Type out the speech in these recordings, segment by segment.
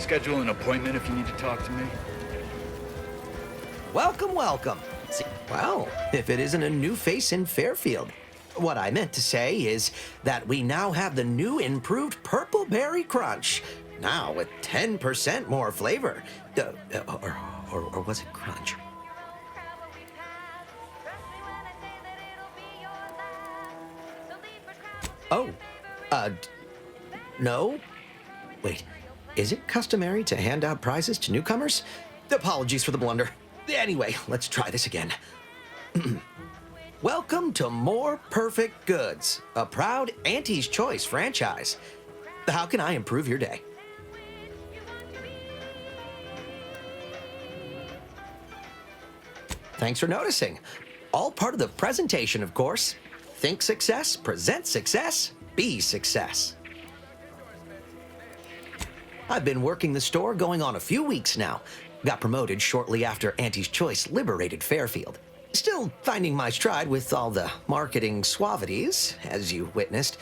Schedule an appointment if you need to talk to me. Welcome, welcome. See, well, if it isn't a new face in Fairfield. What I meant to say is that we now have the new improved Purple Berry Crunch. Now with 10% more flavor. Or was it crunch? Oh, no? Wait, is it customary to hand out prizes to newcomers? Apologies for the blunder. Anyway, let's try this again. Welcome to More Perfect Goods, a proud Auntie's Choice franchise. How can I improve your day? Thanks for noticing. All part of the presentation, of course. Think success, present success, be success. I've been working the store going on a few weeks now. Got promoted shortly after Auntie's Choice liberated Fairfield. Still finding my stride with all the marketing suavities, as you witnessed.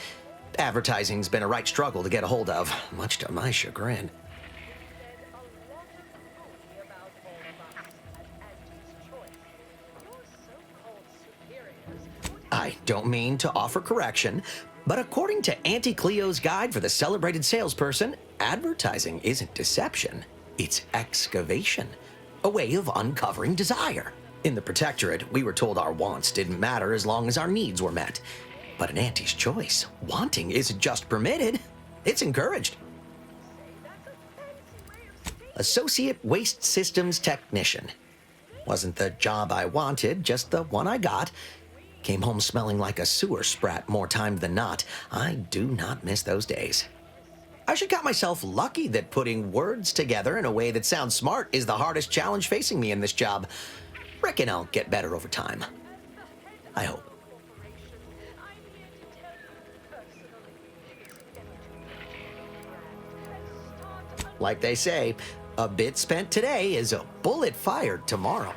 Advertising's been a right struggle to get a hold of, much to my chagrin. I don't mean to offer correction, but according to Auntie Cleo's guide for the celebrated salesperson, advertising isn't deception, it's excavation, a way of uncovering desire. In the Protectorate, we were told our wants didn't matter as long as our needs were met. But in Auntie's Choice, wanting isn't just permitted, it's encouraged. Associate Waste Systems Technician. Wasn't the job I wanted, just the one I got. Came home smelling like a sewer sprat more time than not. I do not miss those days. I should count myself lucky that putting words together in a way that sounds smart is the hardest challenge facing me in this job. Reckon I'll get better over time. I hope. Like they say, a bit spent today is a bullet fired tomorrow.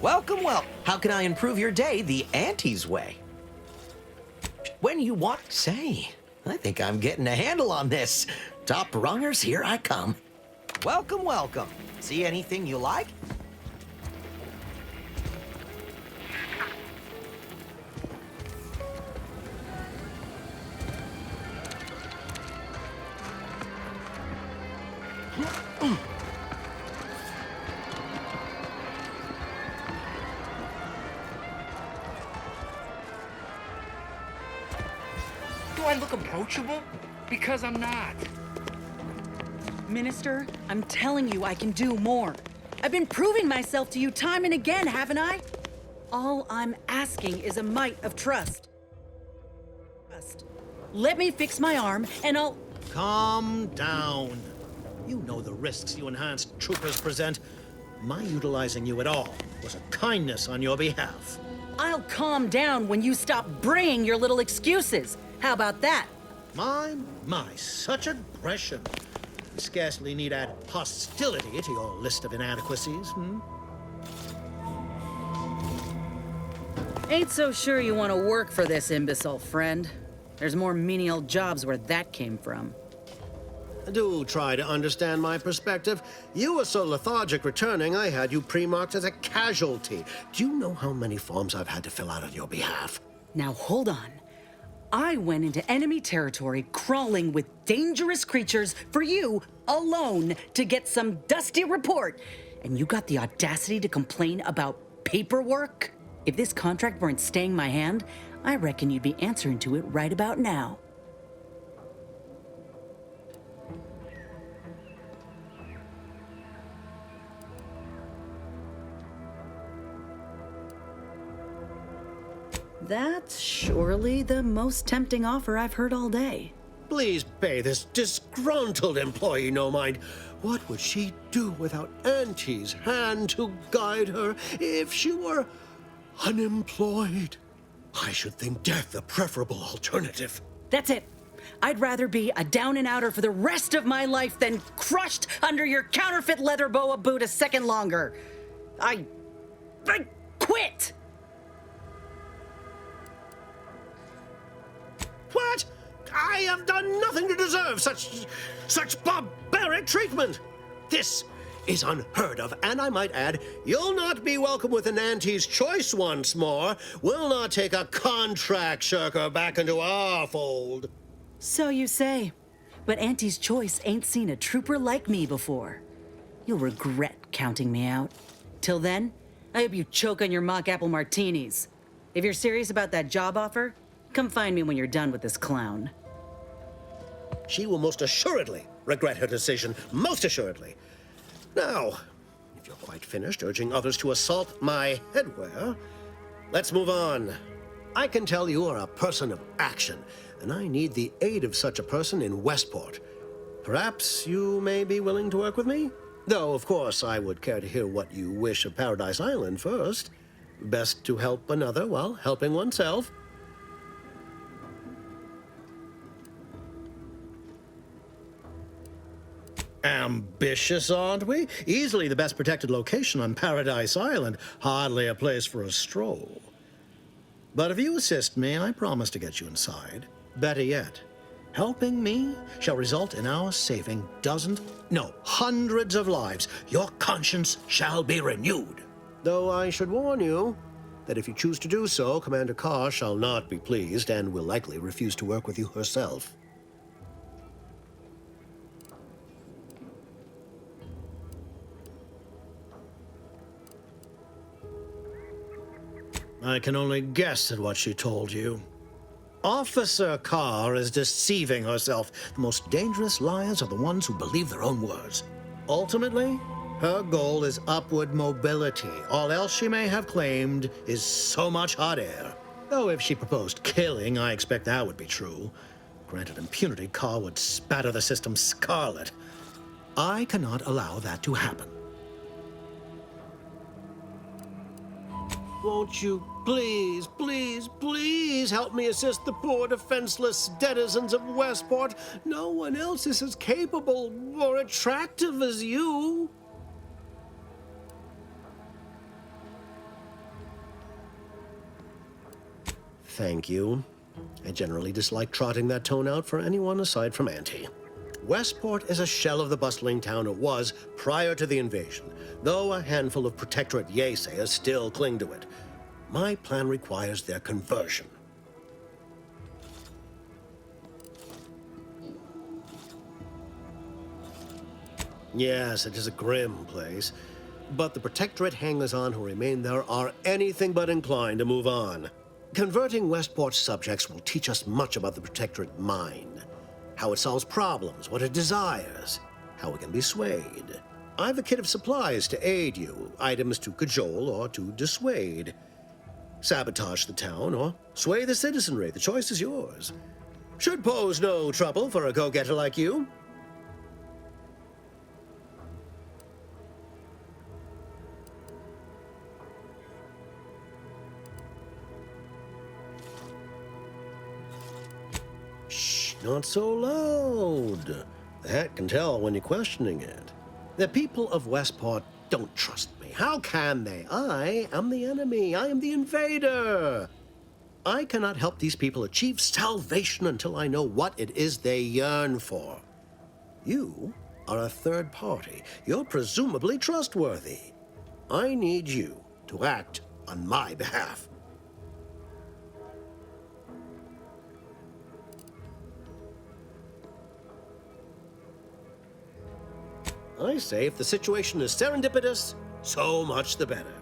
Welcome, well. How can I improve your day the Auntie's way? When you want, say. I think I'm getting a handle on this. Top rungers, here I come. Welcome, welcome. See anything you like? Do I look approachable? Because I'm not. Minister, I'm telling you I can do more. I've been proving myself to you time and again, haven't I? All I'm asking is a mite of trust. Let me fix my arm and I'll... Calm down. You know the risks you enhanced troopers present. My utilizing you at all was a kindness on your behalf. I'll calm down when you stop bringing your little excuses. How about that? My, such aggression. You scarcely need add hostility to your list of inadequacies, Ain't so sure you want to work for this imbecile, friend. There's more menial jobs where that came from. Do try to understand my perspective. You were so lethargic returning, I had you pre-marked as a casualty. Do you know how many forms I've had to fill out on your behalf? Now hold on. I went into enemy territory crawling with dangerous creatures for you alone to get some dusty report. And you got the audacity to complain about paperwork? If this contract weren't staying my hand, I reckon you'd be answering to it right about now. That's surely the most tempting offer I've heard all day. Please pay this disgruntled employee no mind. What would she do without Auntie's hand to guide her if she were unemployed? I should think death the preferable alternative. That's it. I'd rather be a down and outer for the rest of my life than crushed under your counterfeit leather boa boot a second longer. I quit! What? I have done nothing to deserve such barbaric treatment. This is unheard of, and I might add, you'll not be welcome within Auntie's choice once more. We'll not take a contract shirker back into our fold. So you say, but Auntie's choice ain't seen a trooper like me before. You'll regret counting me out. Till then, I hope you choke on your mock apple martinis. If you're serious about that job offer, come find me when you're done with this clown. She will most assuredly regret her decision, most assuredly. Now, if you're quite finished urging others to assault my headwear, let's move on. I can tell you are a person of action, and I need the aid of such a person in Westport. Perhaps you may be willing to work with me? Though, of course, I would care to hear what you wish of Paradise Island first. Best to help another while helping oneself. Ambitious, aren't we? Easily the best protected location on Paradise Island. Hardly a place for a stroll. But if you assist me, I promise to get you inside. Better yet, helping me shall result in our saving hundreds of lives. Your conscience shall be renewed. Though I should warn you that if you choose to do so, Commander Carr shall not be pleased and will likely refuse to work with you herself. I can only guess at what she told you. Officer Carr is deceiving herself. The most dangerous liars are the ones who believe their own words. Ultimately, her goal is upward mobility. All else she may have claimed is so much hot air. Though if she proposed killing, I expect that would be true. Granted impunity, Carr would spatter the system scarlet. I cannot allow that to happen. Won't you please, please, please help me assist the poor defenseless denizens of Westport? No one else is as capable or attractive as you. Thank you. I generally dislike trotting that tone out for anyone aside from Auntie. Westport is a shell of the bustling town it was prior to the invasion, though a handful of Protectorate Yesayers still cling to it. My plan requires their conversion. Yes, it is a grim place, but the Protectorate hangers-on who remain there are anything but inclined to move on. Converting Westport's subjects will teach us much about the Protectorate mind. How it solves problems, what it desires, how it can be swayed. I've a kit of supplies to aid you, items to cajole or to dissuade. Sabotage the town or sway the citizenry, the choice is yours. Should pose no trouble for a go-getter like you. Not so loud. The hat can tell when you're questioning it. The people of Westport don't trust me. How can they? I am the enemy. I am the invader. I cannot help these people achieve salvation until I know what it is they yearn for. You are a third party. You're presumably trustworthy. I need you to act on my behalf. I say if the situation is serendipitous, so much the better.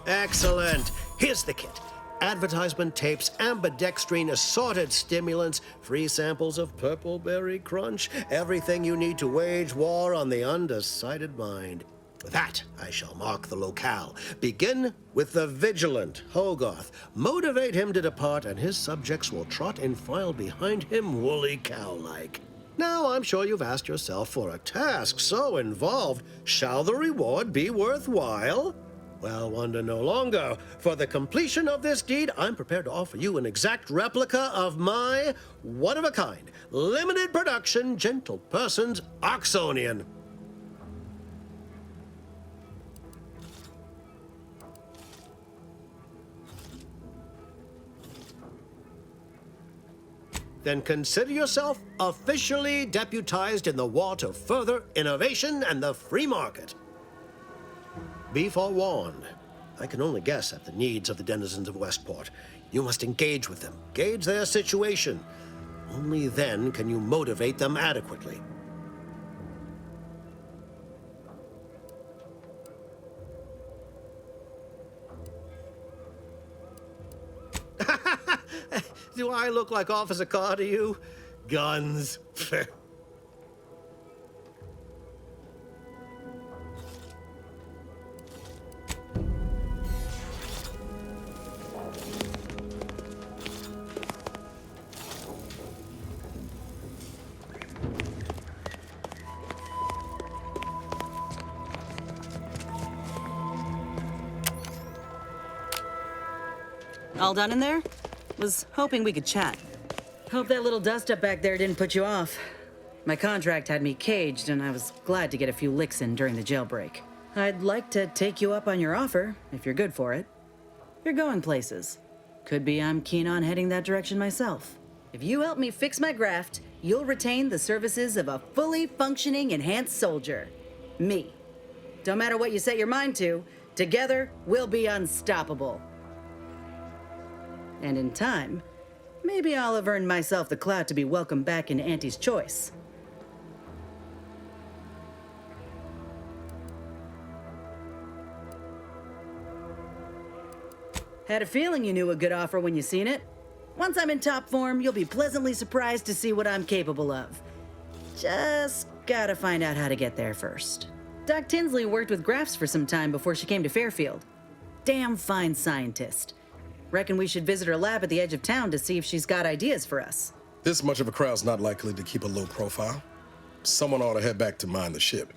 Excellent. Here's the kit. Advertisement tapes, ambidextrine, assorted stimulants, free samples of purple berry crunch, everything you need to wage war on the undecided mind. With that, I shall mark the locale. Begin with the vigilant Hogarth. Motivate him to depart, and his subjects will trot in file behind him, woolly cow-like. Now, I'm sure you've asked yourself, for a task so involved, shall the reward be worthwhile? Well, wonder no longer. For the completion of this deed, I'm prepared to offer you an exact replica of my one-of-a-kind, limited production, gentle person's Oxonian. Then consider yourself officially deputized in the war to further innovation and the free market. Be forewarned. I can only guess at the needs of the denizens of Westport. You must engage with them, gauge their situation. Only then can you motivate them adequately. Do I look like Officer Carr to you? Guns. All done in there? Was hoping we could chat. Hope that little dust up back there didn't put you off. My contract had me caged, and I was glad to get a few licks in during the jailbreak. I'd like to take you up on your offer, if you're good for it. You're going places. Could be I'm keen on heading that direction myself. If you help me fix my graft, you'll retain the services of a fully functioning enhanced soldier. Me. Don't matter what you set your mind to, together we'll be unstoppable. And in time, maybe I'll have earned myself the clout to be welcomed back in Auntie's Choice. Had a feeling you knew a good offer when you seen it. Once I'm in top form, you'll be pleasantly surprised to see what I'm capable of. Just gotta find out how to get there first. Doc Tinsley worked with Grafts for some time before she came to Fairfield. Damn fine scientist. Reckon we should visit her lab at the edge of town to see if she's got ideas for us. This much of a crowd's not likely to keep a low profile. Someone ought to head back to mind the ship.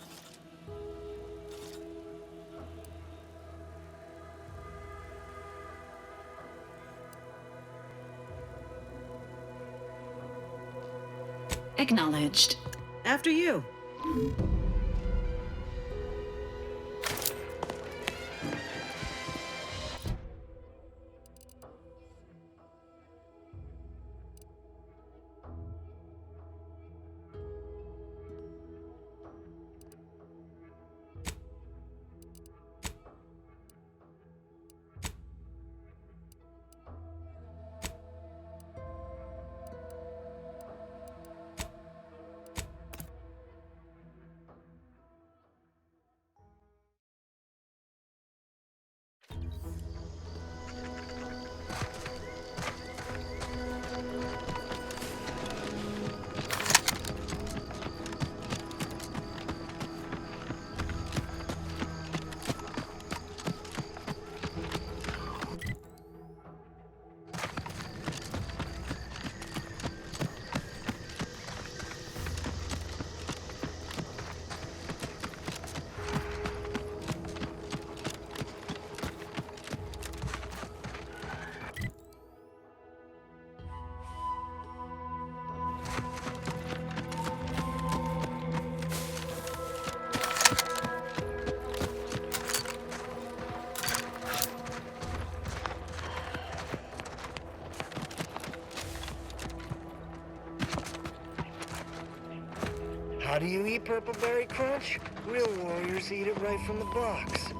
Acknowledged. After you. How do you eat Purple Berry Crunch? Real warriors eat it right from the box.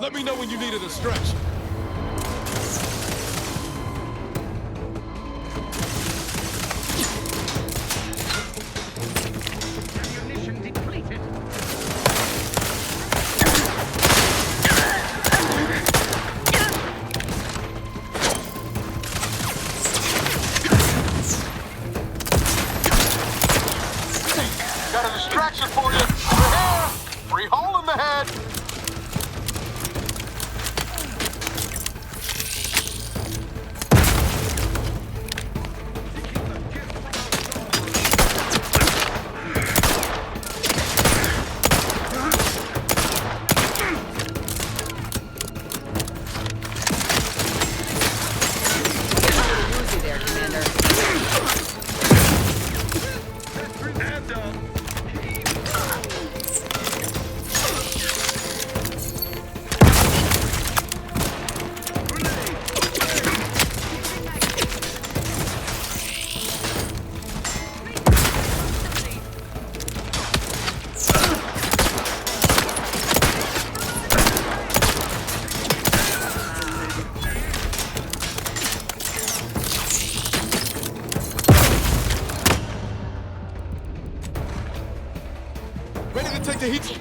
Let me know when you need a distraction. Ammunition depleted. Got a distraction for you. Over here. Free hole in the head. Easy there, Commander. Ready to take the heat?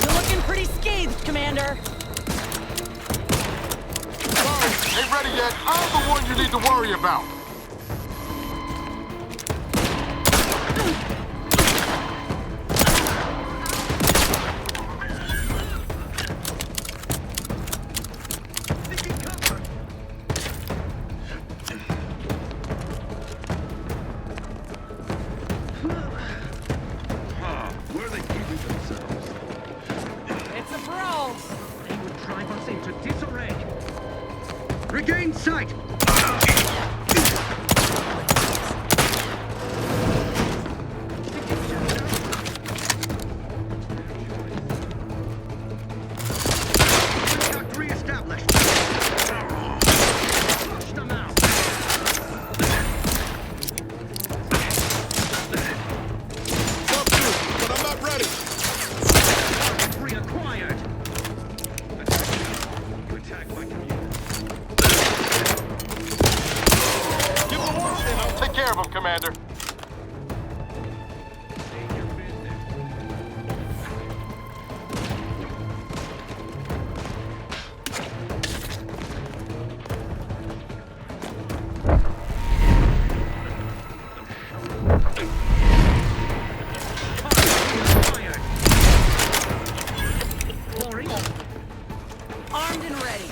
You're looking pretty scathed, Commander. Ain't ready yet. I'm the one you need to worry about. Where are they keeping themselves? It's a pro. They would drive us into disarray. Regain sight! Contact re-established. Flush them out. Come through, but I'm not ready. Reacquired. You attack my community. Give the word and I'll take care of him, Commander. Stay in your business. Fired. Pouring. Armed and ready.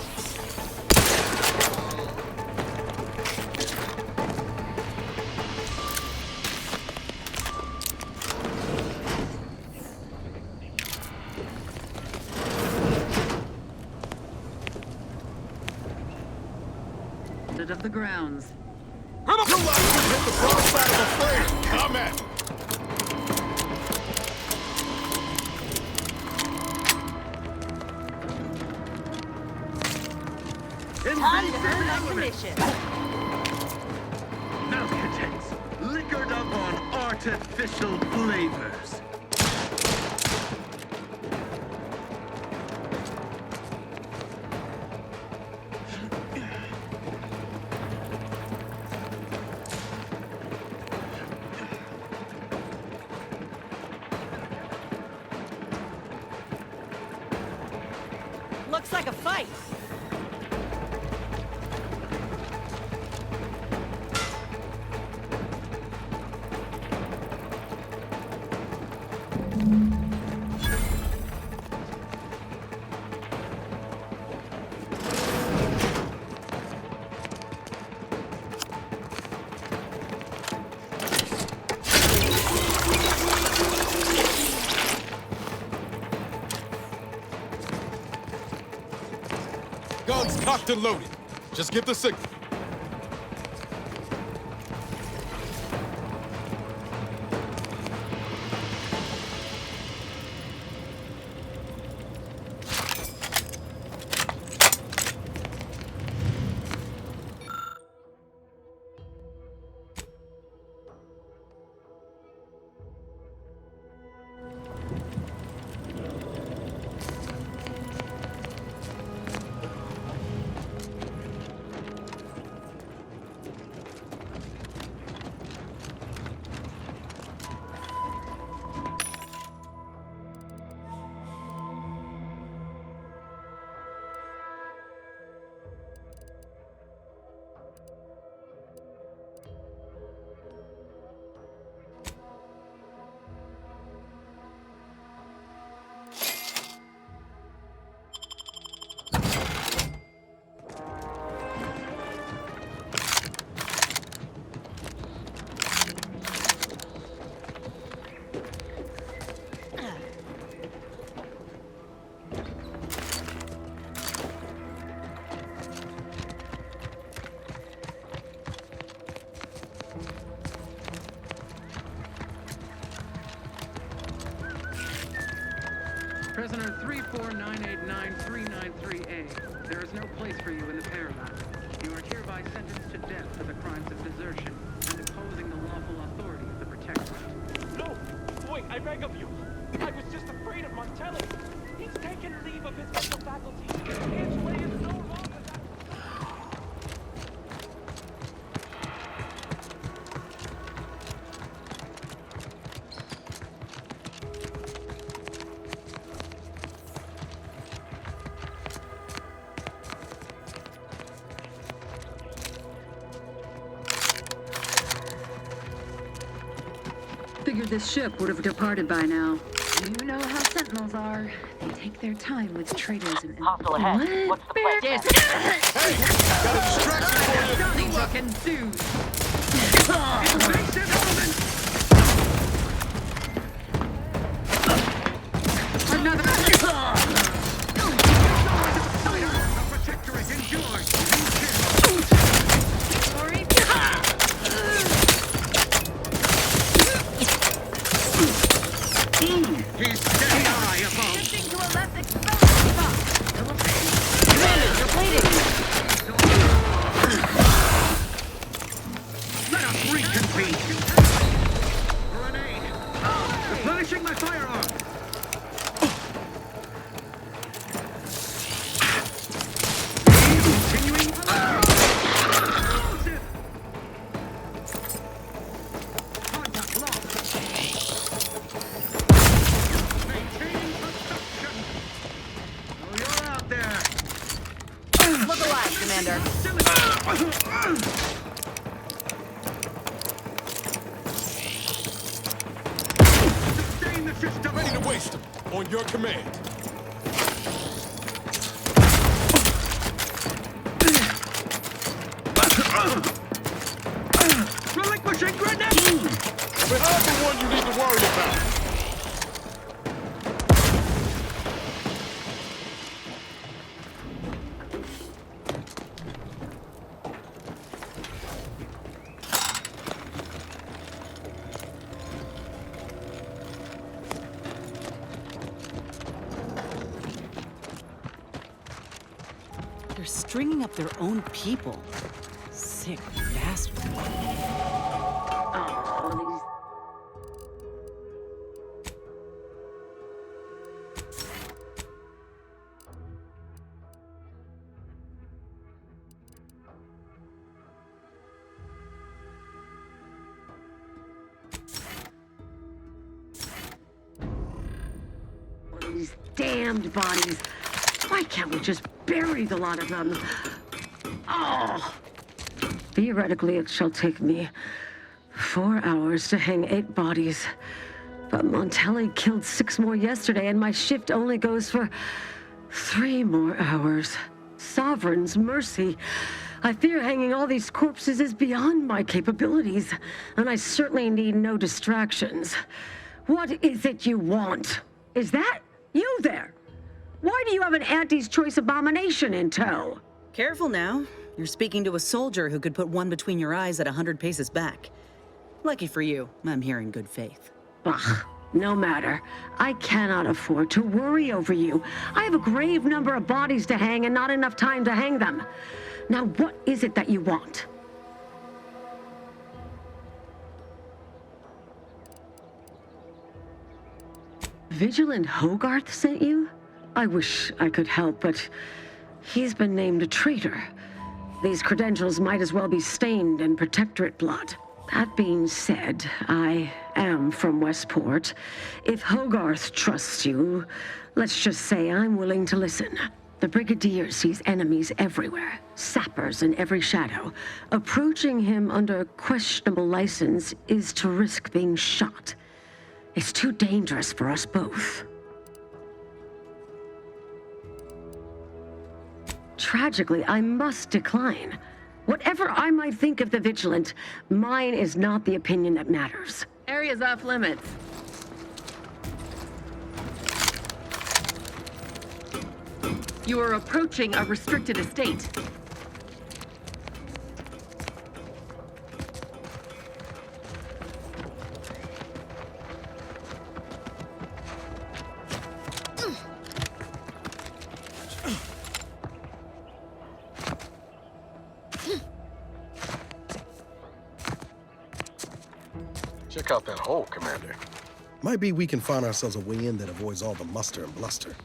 Of the grounds. You like to hit the broadside of a flame. Come at me. Time to earn that commission. Malcontents, liquored up on artificial flavors. Looks like a fight. Cocked and loaded. Just get the signal. Prisoner 34989-393A. There is no place for you in the paradigm. You are hereby sentenced to death for the crimes of desertion and opposing the lawful authority of the Protectorate. No! Wait, I beg of you! I was just afraid of Montelli! He's taken leave of his mental faculties! Angela is no longer that... Figured this ship would have departed by now. You know how Sentinels are. They take their time with traitors and... Hostile ahead. What's the plan? Yes. Hey! Got a distraction for you! Nothing fucking dude. Invasive element! Another... The Protectorate enjoy! Sorry. He's steady eye above! Shifting to a less exposed spot. You're bleeding! Let us reconvene! Grenade! Replenishing my firearm! Continuing! Explosive! Contact lost! Maintaining construction! Oh, you're out there! Look alive, Commander. Sustain the system! Ready to waste them. On your command. Relinquishing grenade! Behind the one you need to worry about. They're stringing up their own people. Sick bastard. Oh, these damned bodies. Why can't we just bury the lot of them? Oh. Theoretically, it shall take me 4 hours to hang 8 bodies. But Montelli killed 6 more yesterday, and my shift only goes for 3 more hours. Sovereign's mercy. I fear hanging all these corpses is beyond my capabilities, and I certainly need no distractions. What is it you want? Is that you there? Why do you have an Auntie's Choice abomination in tow? Careful now. You're speaking to a soldier who could put one between your eyes at 100 paces back. Lucky for you, I'm here in good faith. Ugh, no matter. I cannot afford to worry over you. I have a grave number of bodies to hang and not enough time to hang them. Now, what is it that you want? Vigilant Hogarth sent you? I wish I could help, but he's been named a traitor. These credentials might as well be stained in Protectorate blood. That being said, I am from Westport. If Hogarth trusts you, let's just say I'm willing to listen. The Brigadier sees enemies everywhere, sappers in every shadow. Approaching him under questionable license is to risk being shot. It's too dangerous for us both. Tragically, I must decline. Whatever I might think of the Vigilant, mine is not the opinion that matters. Area's off limits. You are approaching a restricted estate. Check out that hole, Commander. Might be we can find ourselves a way in that avoids all the muster and bluster.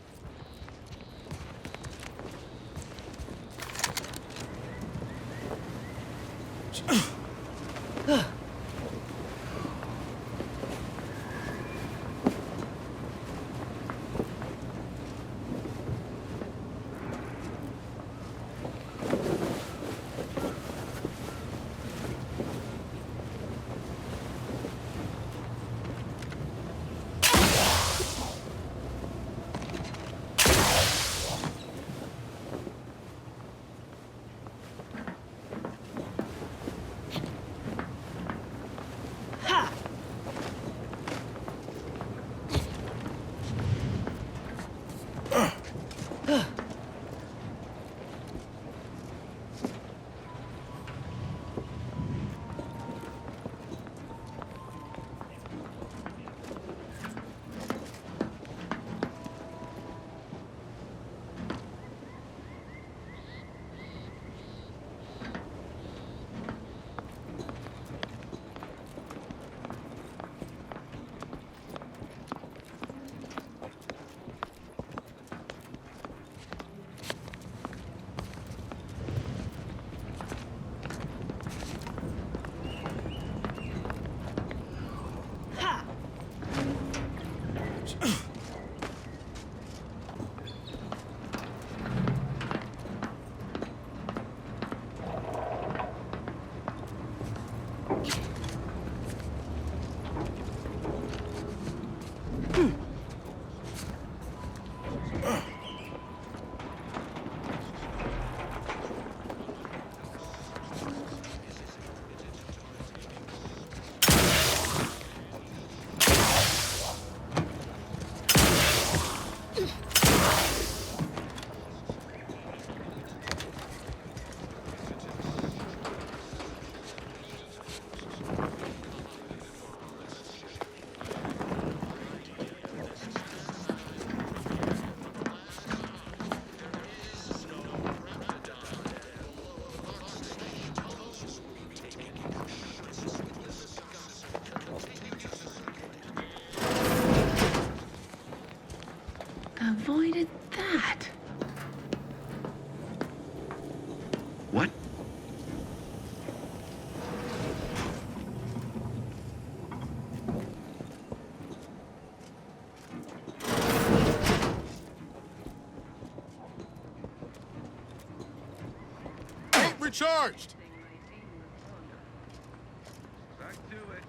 Avoided that. What? Ain't recharged! Back to it.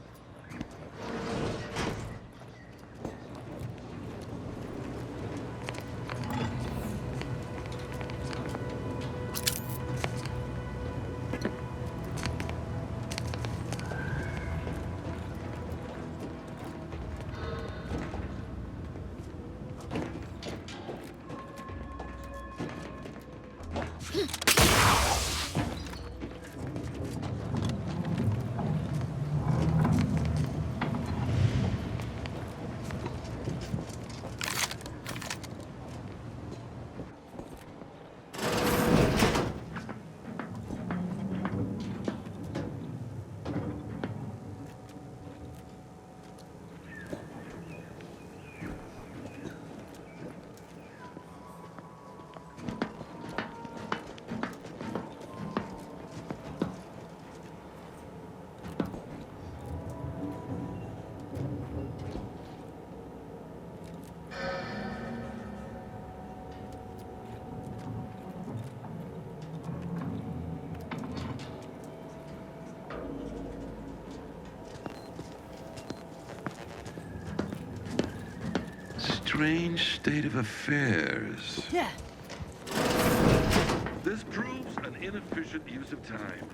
Strange state of affairs. Yeah. This proves an inefficient use of time.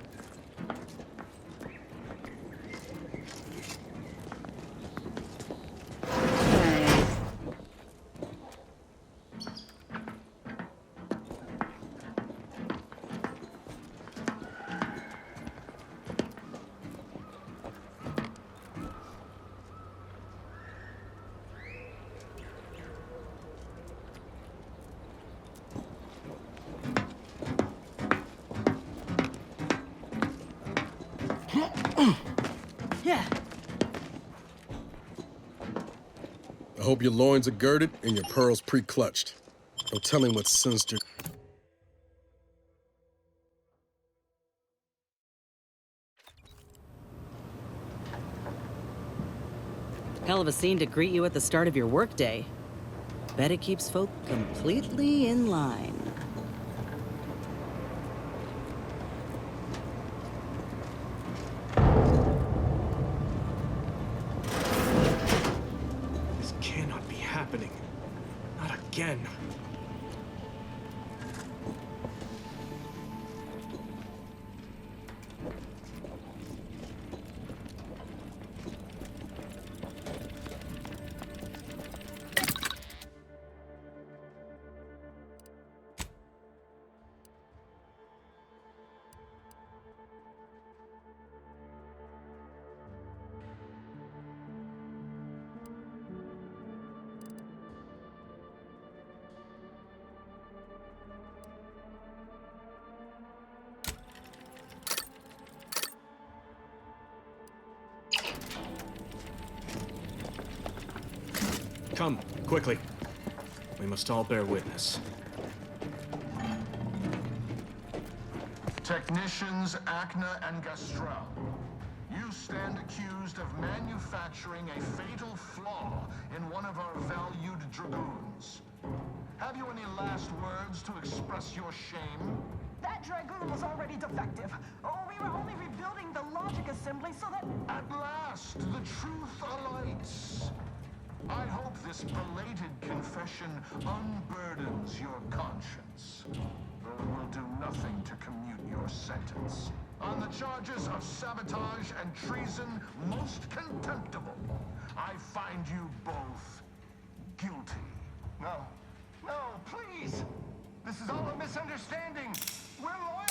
Yeah. I hope your loins are girded and your pearls pre-clutched. No telling what sinister... Hell of a scene to greet you at the start of your workday. Bet it keeps folk completely in line. This cannot be happening. Not again. Come, quickly. We must all bear witness. Technicians Acna and Gastrell, you stand accused of manufacturing a fatal flaw in one of our valued dragoons. Have you any last words to express your shame? That dragoon was already defective. Oh, we were only rebuilding the logic assembly so that... At last, the truth alights. I hope this belated confession unburdens your conscience, though it will do nothing to commute your sentence. On the charges of sabotage and treason most contemptible, I find you both guilty. No. No, please! This is all a misunderstanding! We're loyal!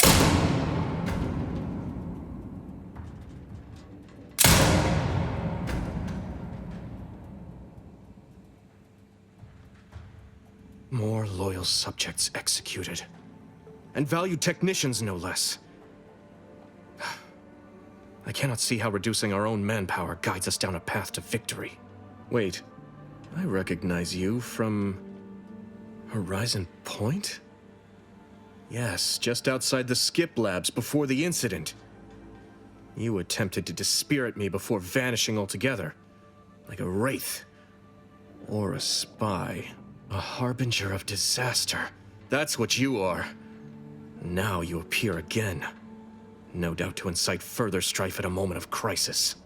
More loyal subjects executed. And valued technicians, no less. I cannot see how reducing our own manpower guides us down a path to victory. Wait, I recognize you from... Horizon Point? Yes, just outside the skip labs before the incident. You attempted to dispirit me before vanishing altogether. Like a wraith. Or a spy. A harbinger of disaster. That's what you are. Now you appear again. No doubt to incite further strife at a moment of crisis.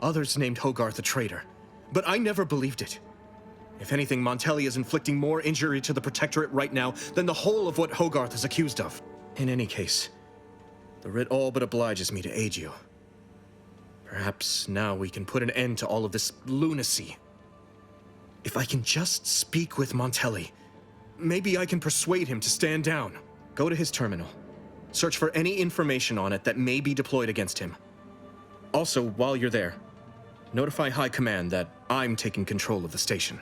Others named Hogarth a traitor, but I never believed it. If anything, Montelli is inflicting more injury to the Protectorate right now than the whole of what Hogarth is accused of. In any case, the writ all but obliges me to aid you. Perhaps now we can put an end to all of this lunacy. If I can just speak with Montelli, maybe I can persuade him to stand down. Go to his terminal. Search for any information on it that may be deployed against him. Also, while you're there, notify High Command that I'm taking control of the station.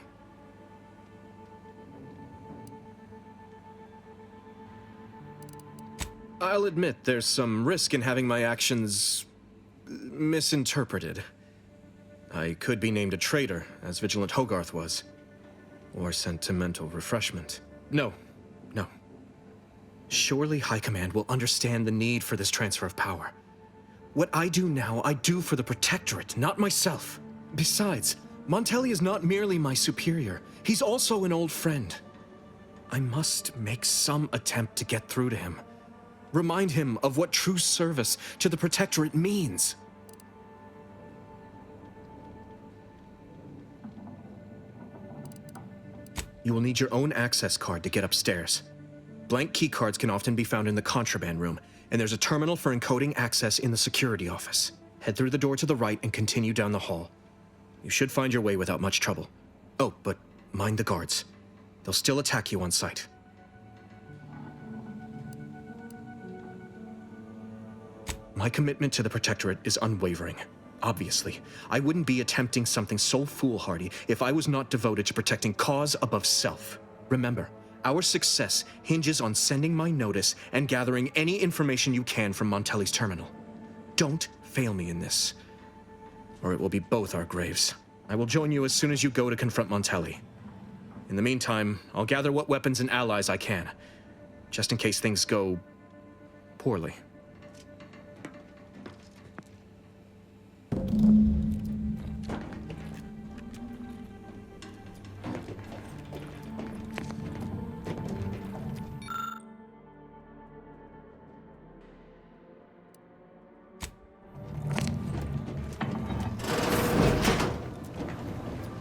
I'll admit there's some risk in having my actions misinterpreted. I could be named a traitor, as Vigilant Hogarth was. Or sent to mental refreshment. No. Surely High Command will understand the need for this transfer of power. What I do now, I do for the Protectorate, not myself. Besides, Montelli is not merely my superior. He's also an old friend. I must make some attempt to get through to him. Remind him of what true service to the Protectorate means. You will need your own access card to get upstairs. Blank key cards can often be found in the contraband room, and there's a terminal for encoding access in the security office. Head through the door to the right and continue down the hall. You should find your way without much trouble. Oh, but mind the guards. They'll still attack you on sight. My commitment to the Protectorate is unwavering. Obviously, I wouldn't be attempting something so foolhardy if I was not devoted to protecting cause above self. Remember, our success hinges on sending my notice and gathering any information you can from Montelli's terminal. Don't fail me in this, or it will be both our graves. I will join you as soon as you go to confront Montelli. In the meantime, I'll gather what weapons and allies I can, just in case things go poorly.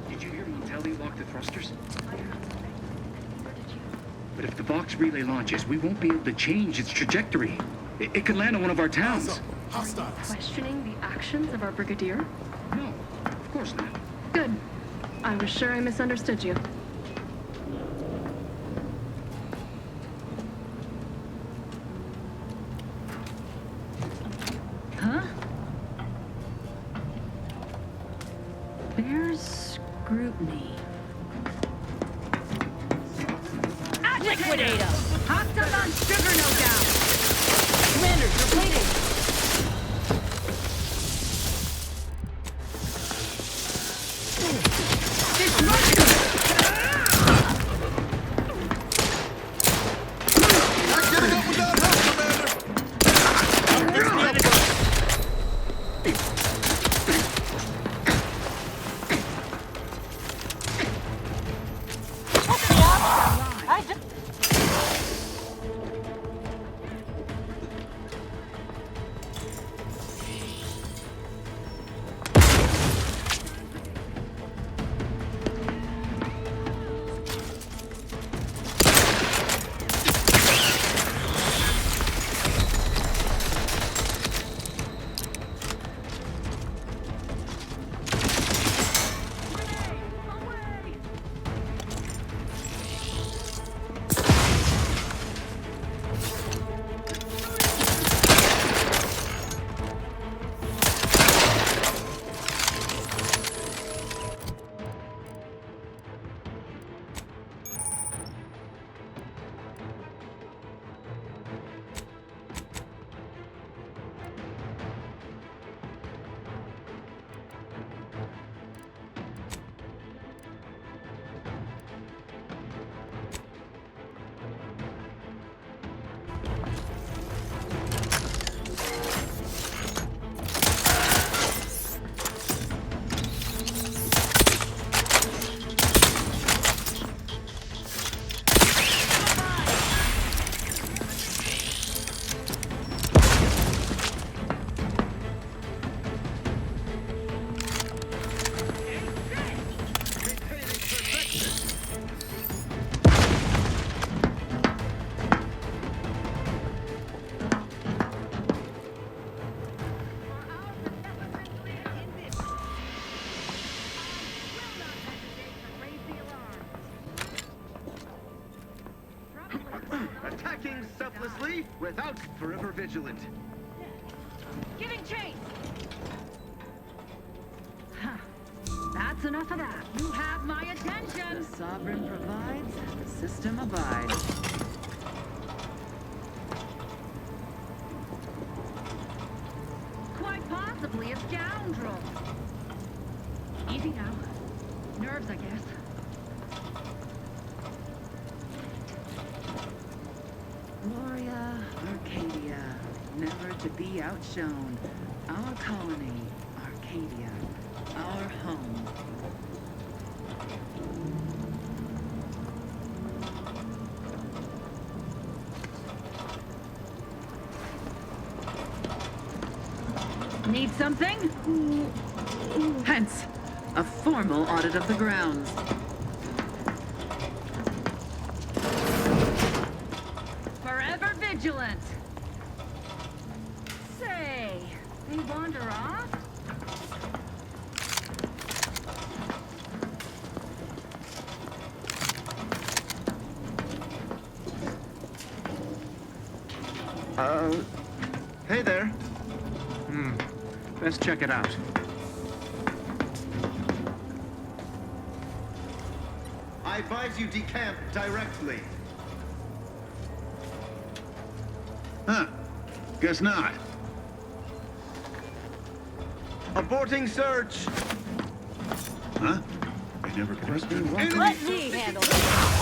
Did you hear Montelli lock the thrusters? But if the Vox relay launches, we won't be able to change its trajectory. It could land on one of our towns. Questioning the actions of our brigadier? No, of course not. Good. I was sure I misunderstood you. Huh? There's scrutiny. Liquidate 'em! Hostile on sugar, no doubt! Commanders, you're bleeding! Attacking selflessly without forever vigilant. Giving chase! Huh. That's enough of that. You have my attention! The sovereign provides, the system abides. Quite possibly a scoundrel. Easy now. Nerves, I guess. Gloria, Arcadia, never to be outshone. Our colony, Arcadia, our home. Need something? Hence, a formal audit of the grounds. vigilant. Say, they wander off? Hey there. Best check it out. I advise you decamp directly. Huh. Guess not. Aborting search. Huh? I never pressed me. Let me handle this.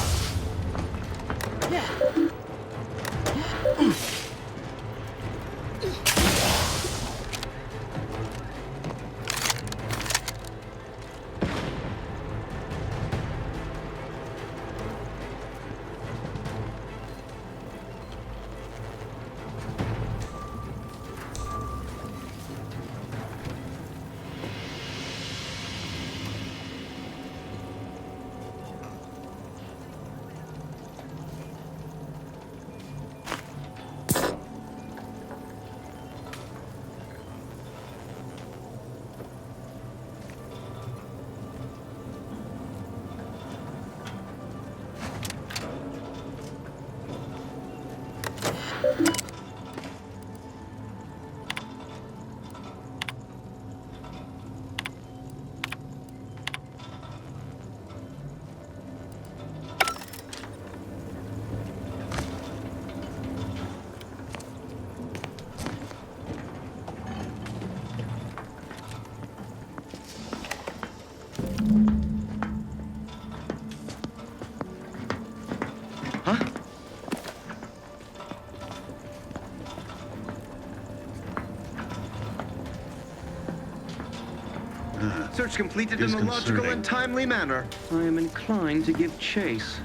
Search completed in a logical and timely manner. I am inclined to give chase.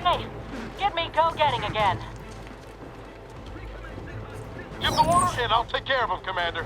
Hey, get me go-getting again. Give the order and I'll take care of him, Commander.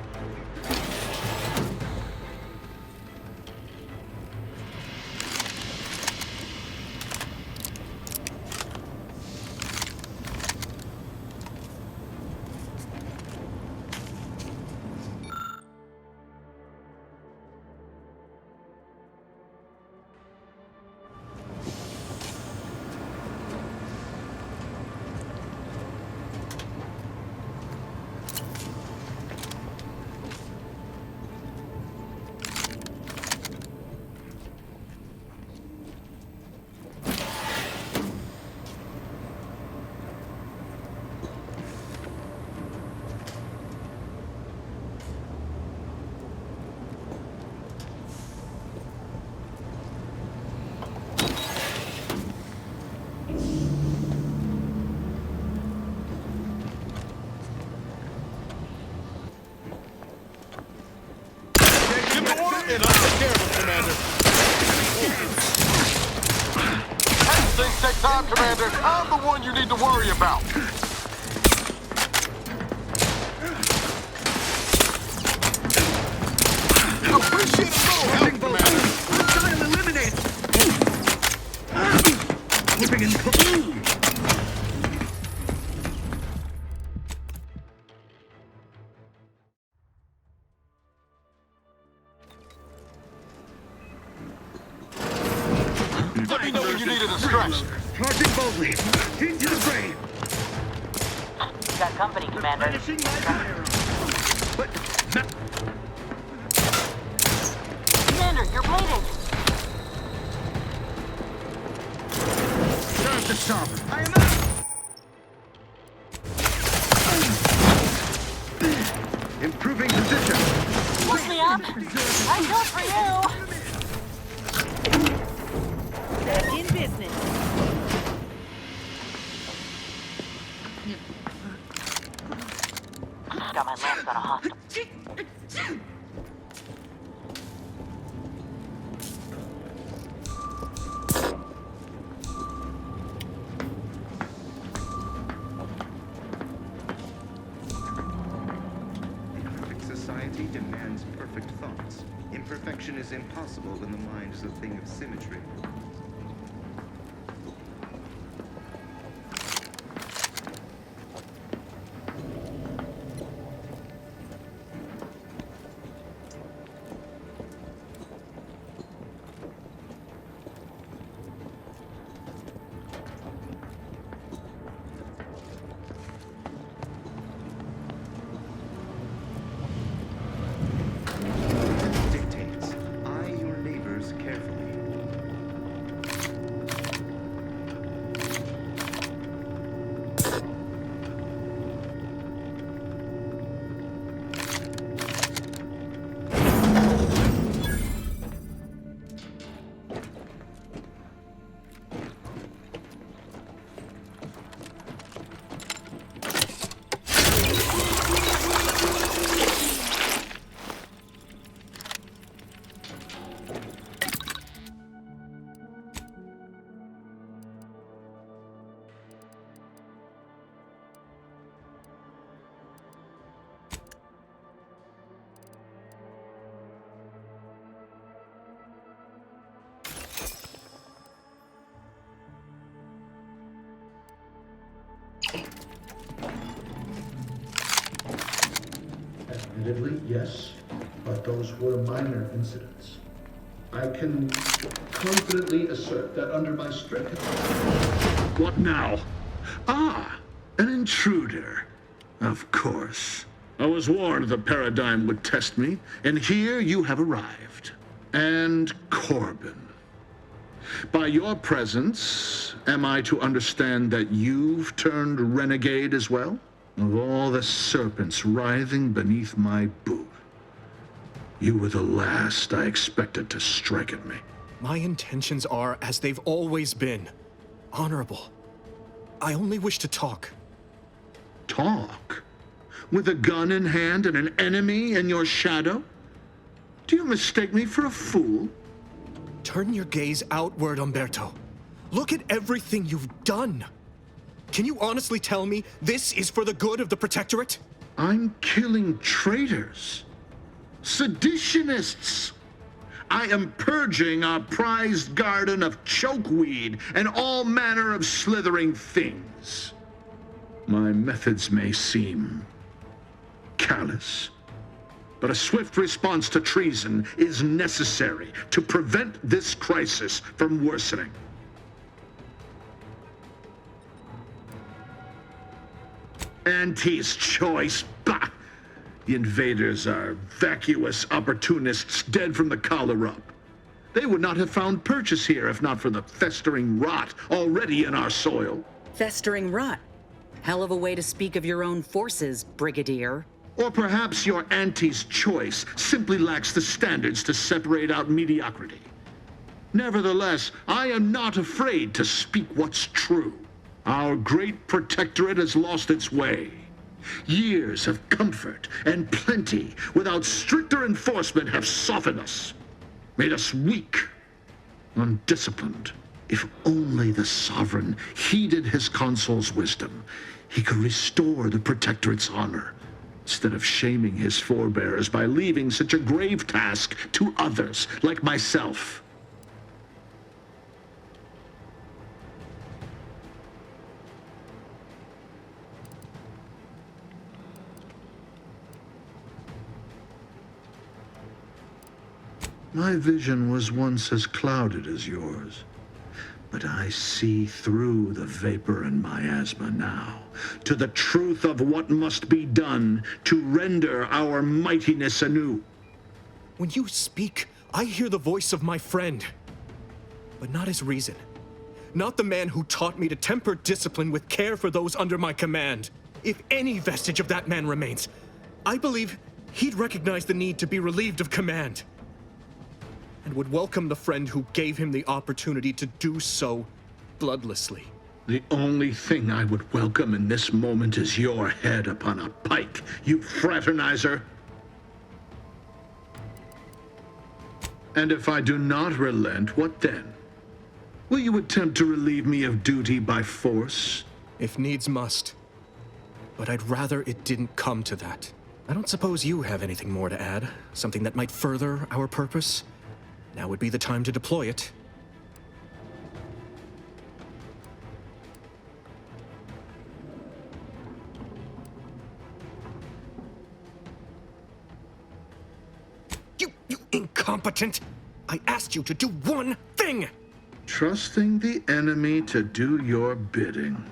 And I'll take care of him, Commander. Things take time, Commander. I'm the one you need to worry about. Appreciate a little help, Commander. Try to eliminate. Flipping in. Let me know when you need a distraction. Charging boldly. Into the brain. Got company, Commander. Finishing my fire. But Commander, you're bleeding. Time to stop. I am out. Improving position. Look me up. I'm good for you. Back in business. Got my lens on a hostile. Reality demands perfect thoughts. Imperfection is impossible when the mind is a thing of symmetry. Dictates. Eye your neighbors carefully. Admittedly, yes, but those were minor incidents. I can confidently assert that under my strict... What now? Ah, an intruder. Of course. I was warned the paradigm would test me, and here you have arrived. And Corbin. By your presence, am I to understand that you've turned renegade as well? Of all the serpents writhing beneath my boot, you were the last I expected to strike at me. My intentions are as they've always been. Honorable. I only wish to talk. Talk? With a gun in hand and an enemy in your shadow? Do you mistake me for a fool? Turn your gaze outward, Umberto. Look at everything you've done. Can you honestly tell me this is for the good of the Protectorate? I'm killing traitors. Seditionists. I am purging our prized garden of chokeweed and all manner of slithering things. My methods may seem callous, but a swift response to treason is necessary to prevent this crisis from worsening. Auntie's choice, bah! The invaders are vacuous opportunists dead from the collar up. They would not have found purchase here if not for the festering rot already in our soil. Festering rot. Hell of a way to speak of your own forces, Brigadier. Or perhaps your auntie's choice simply lacks the standards to separate out mediocrity. Nevertheless, I am not afraid to speak what's true. Our great protectorate has lost its way. Years of comfort and plenty without stricter enforcement have softened us, made us weak, undisciplined. If only the sovereign heeded his consul's wisdom, he could restore the protectorate's honor, instead of shaming his forebears by leaving such a grave task to others like myself. My vision was once as clouded as yours, but I see through the vapor and miasma now, to the truth of what must be done to render our mightiness anew. When you speak, I hear the voice of my friend, but not his reason. Not the man who taught me to temper discipline with care for those under my command. If any vestige of that man remains, I believe he'd recognize the need to be relieved of command, and would welcome the friend who gave him the opportunity to do so bloodlessly. The only thing I would welcome in this moment is your head upon a pike, you fraternizer. And if I do not relent, what then? Will you attempt to relieve me of duty by force? If needs must. But I'd rather it didn't come to that. I don't suppose you have anything more to add? Something that might further our purpose? Now would be the time to deploy it. You incompetent! I asked you to do one thing! Trusting the enemy to do your bidding.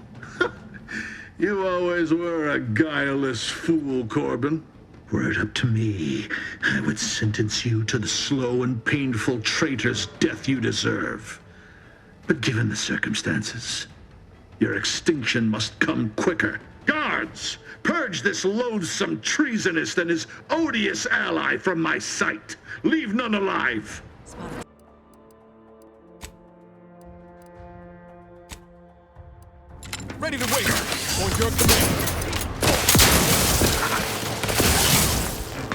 You always were a guileless fool, Corbin. Were it up to me, I would sentence you to the slow and painful traitor's death you deserve. But given the circumstances, your extinction must come quicker. Guards, purge this loathsome treasonist and his odious ally from my sight. Leave none alive. Ready to wait. On your command.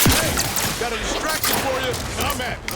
Hey, got a distraction for you. I'm at it.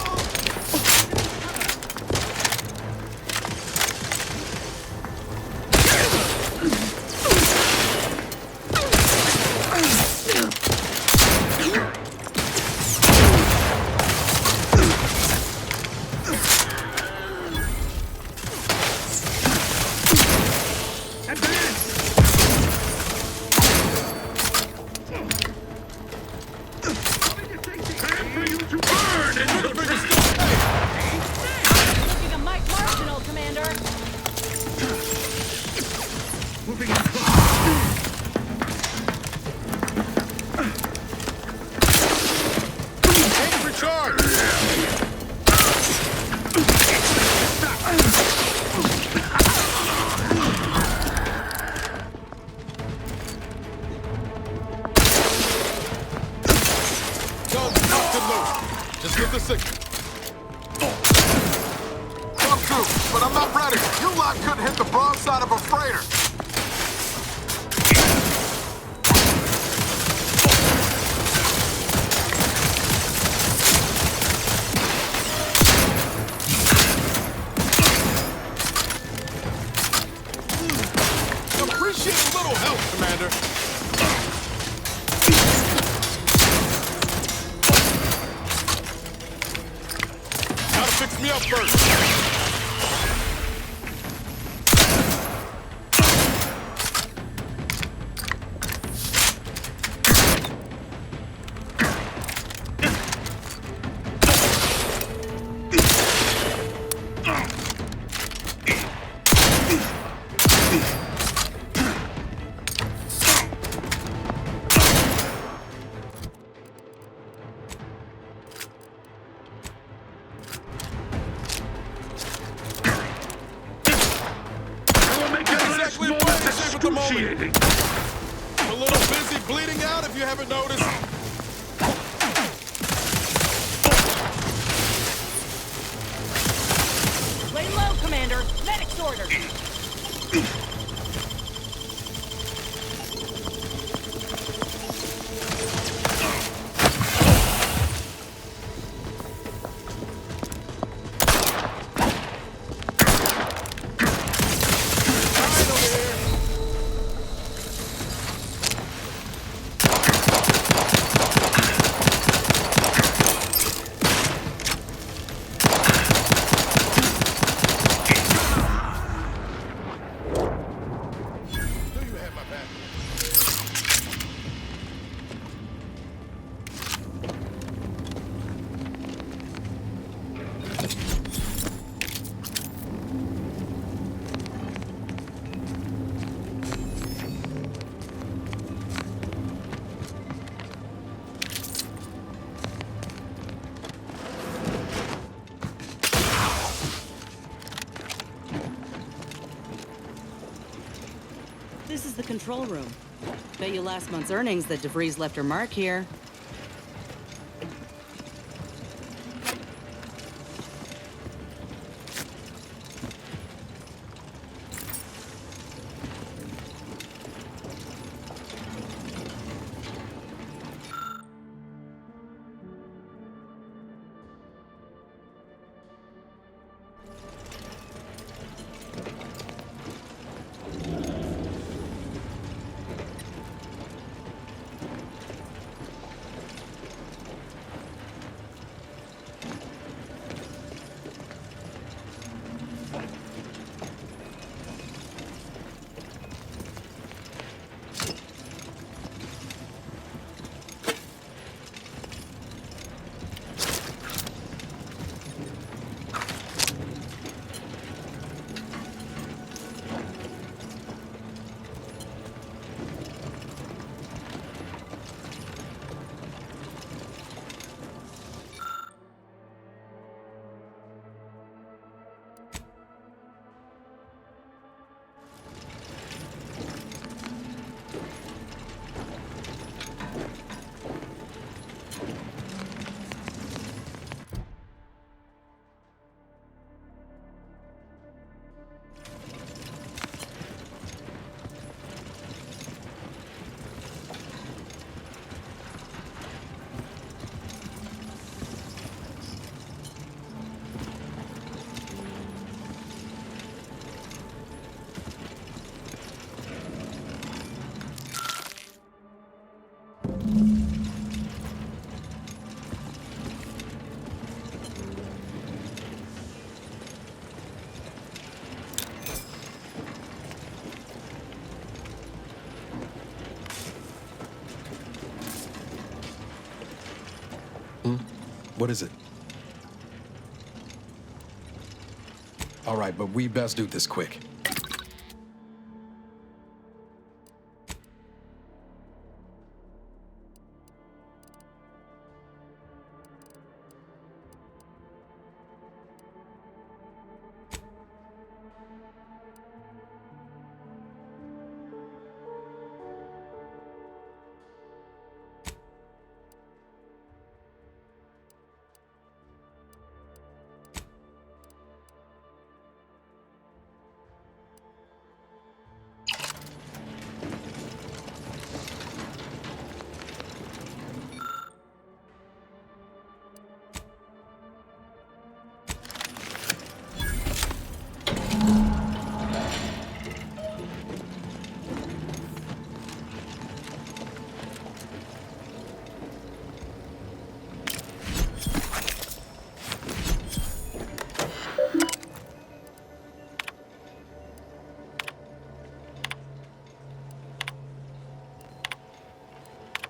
Excruciating. A little busy bleeding out if you haven't noticed. Lay low, Commander. Medic's order. This is the control room. Bet you last month's earnings that DeVries left her mark here. What is it? All right, but we best do this quick.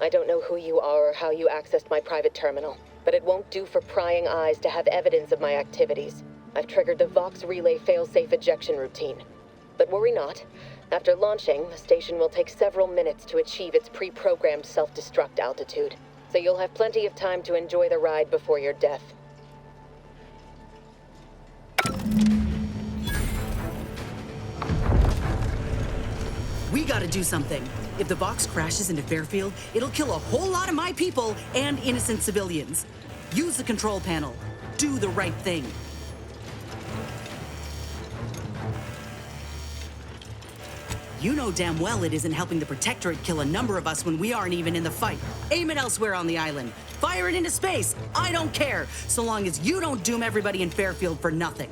I don't know who you are or how you accessed my private terminal, but it won't do for prying eyes to have evidence of my activities. I've triggered the Vox Relay failsafe ejection routine. But worry not. After launching, the station will take several minutes to achieve its pre-programmed self-destruct altitude, so you'll have plenty of time to enjoy the ride before your death. We gotta do something. If the Vox crashes into Fairfield, it'll kill a whole lot of my people and innocent civilians. Use the control panel. Do the right thing. You know damn well it isn't helping the Protectorate kill a number of us when we aren't even in the fight. Aim it elsewhere on the island. Fire it into space. I don't care, so long as you don't doom everybody in Fairfield for nothing.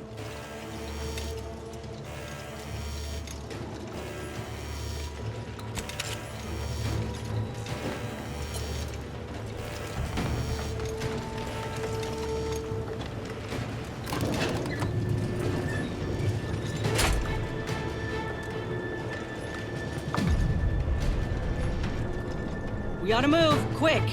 We gotta move, quick!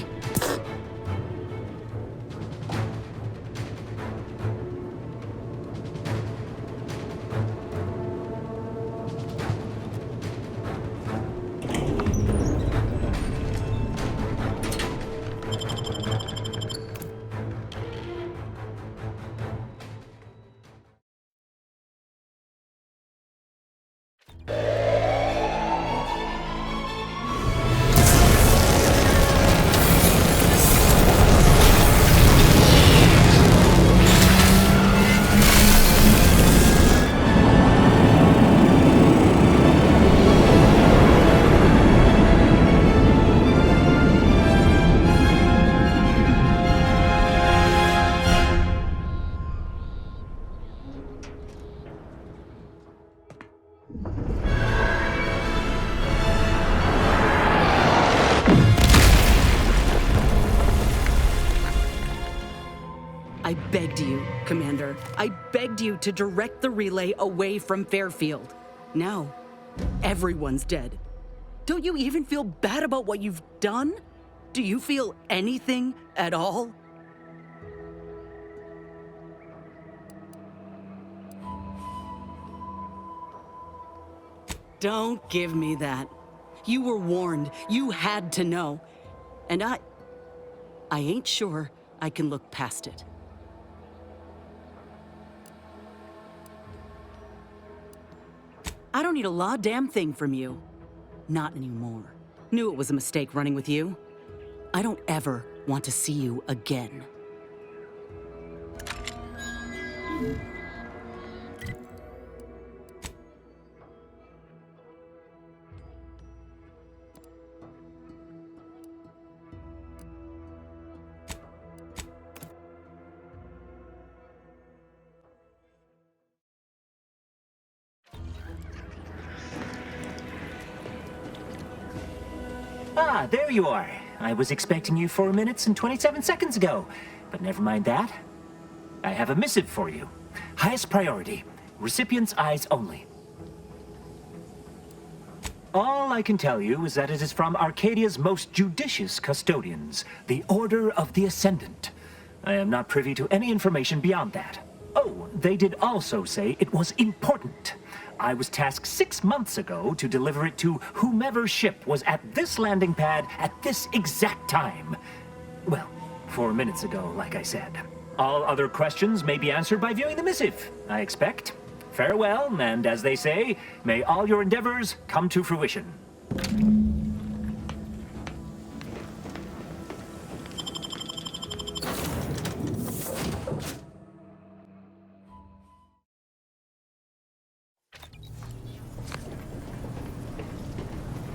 I begged you, Commander. I begged you to direct the relay away from Fairfield. Now, everyone's dead. Don't you even feel bad about what you've done? Do you feel anything at all? Don't give me that. You were warned. You had to know. And I ain't sure I can look past it. I don't need a law-damn thing from you. Not anymore. Knew it was a mistake running with you. I don't ever want to see you again. Ah, there you are. I was expecting you 4 minutes and 27 seconds ago, but never mind that. I have a missive for you. Highest priority. Recipient's eyes only. All I can tell you is that it is from Arcadia's most judicious custodians, the Order of the Ascendant. I am not privy to any information beyond that. Oh, they did also say it was important. I was tasked 6 months ago to deliver it to whomever ship was at this landing pad at this exact time. Well, 4 minutes ago, like I said. All other questions may be answered by viewing the missive, I expect. Farewell, and as they say, may all your endeavors come to fruition.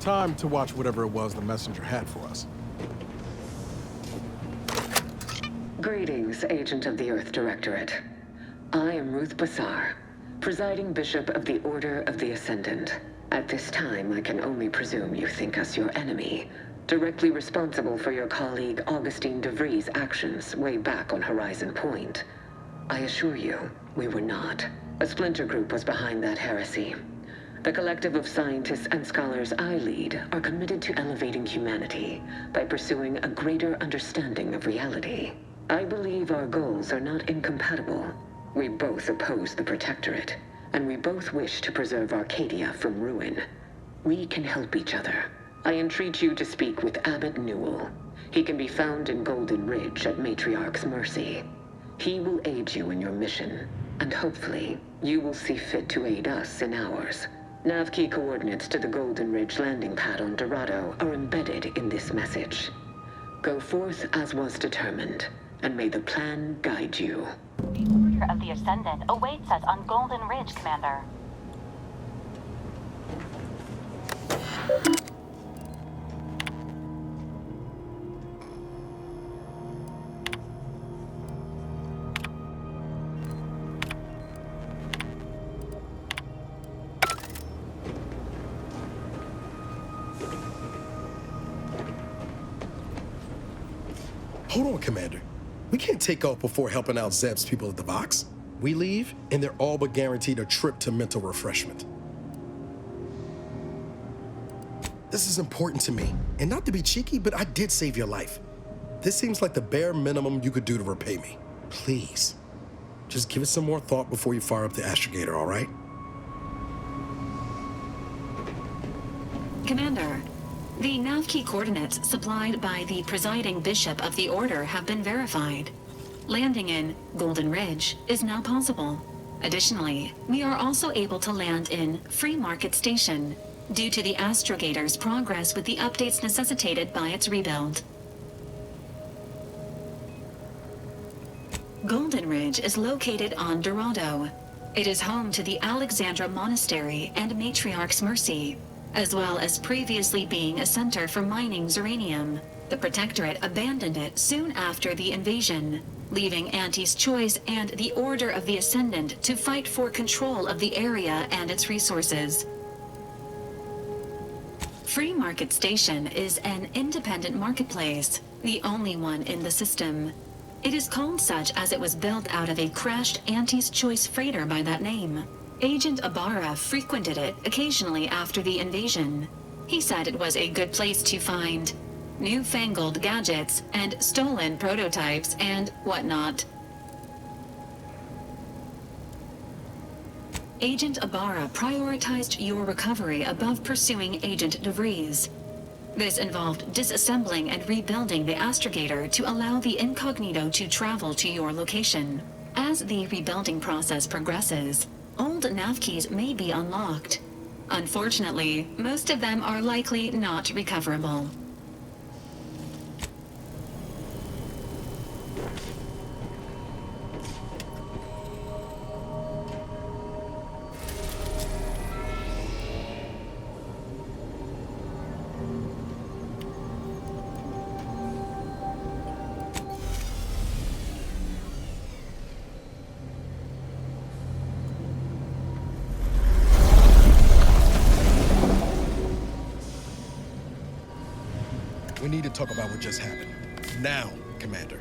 Time to watch whatever it was the messenger had for us. Greetings, Agent of the Earth Directorate. I am Ruth Bassar, presiding Bishop of the Order of the Ascendant. At this time, I can only presume you think us your enemy, directly responsible for your colleague Augustine de Vries' actions way back on Horizon Point. I assure you, we were not. A splinter group was behind that heresy. The collective of scientists and scholars I lead are committed to elevating humanity by pursuing a greater understanding of reality. I believe our goals are not incompatible. We both oppose the Protectorate, and we both wish to preserve Arcadia from ruin. We can help each other. I entreat you to speak with Abbot Newell. He can be found in Golden Ridge at Matriarch's mercy. He will aid you in your mission, and hopefully, you will see fit to aid us in ours. Nav key coordinates to the Golden Ridge landing pad on Dorado are embedded in this message. Go forth as was determined, and may the plan guide you. The Order of the Ascendant awaits us on Golden Ridge, Commander. Hold on, Commander. We can't take off before helping out Zeb's people at the Vox. We leave, and they're all but guaranteed a trip to mental refreshment. This is important to me. And not to be cheeky, but I did save your life. This seems like the bare minimum you could do to repay me. Please, just give it some more thought before you fire up the astrogator, all right? Commander, the nav key coordinates supplied by the presiding bishop of the Order have been verified. Landing in Golden Ridge is now possible. Additionally, we are also able to land in Free Market Station due to the astrogator's progress with the updates necessitated by its rebuild. Golden Ridge is located on Dorado. It is home to the Alexandra Monastery and Matriarch's Mercy, as well as previously being a center for mining uranium. The Protectorate abandoned it soon after the invasion, leaving Auntie's Choice and the Order of the Ascendant to fight for control of the area and its resources. Free Market Station is an independent marketplace, the only one in the system. It is called such as it was built out of a crashed Auntie's Choice freighter by that name. Agent Ibarra frequented it occasionally after the invasion. He said it was a good place to find newfangled gadgets and stolen prototypes and whatnot. Agent Ibarra prioritized your recovery above pursuing Agent de Vries. This involved disassembling and rebuilding the astrogator to allow the incognito to travel to your location. As the rebuilding process progresses, old nav keys may be unlocked. Unfortunately, most of them are likely not recoverable. We need to talk about what just happened. Now, Commander.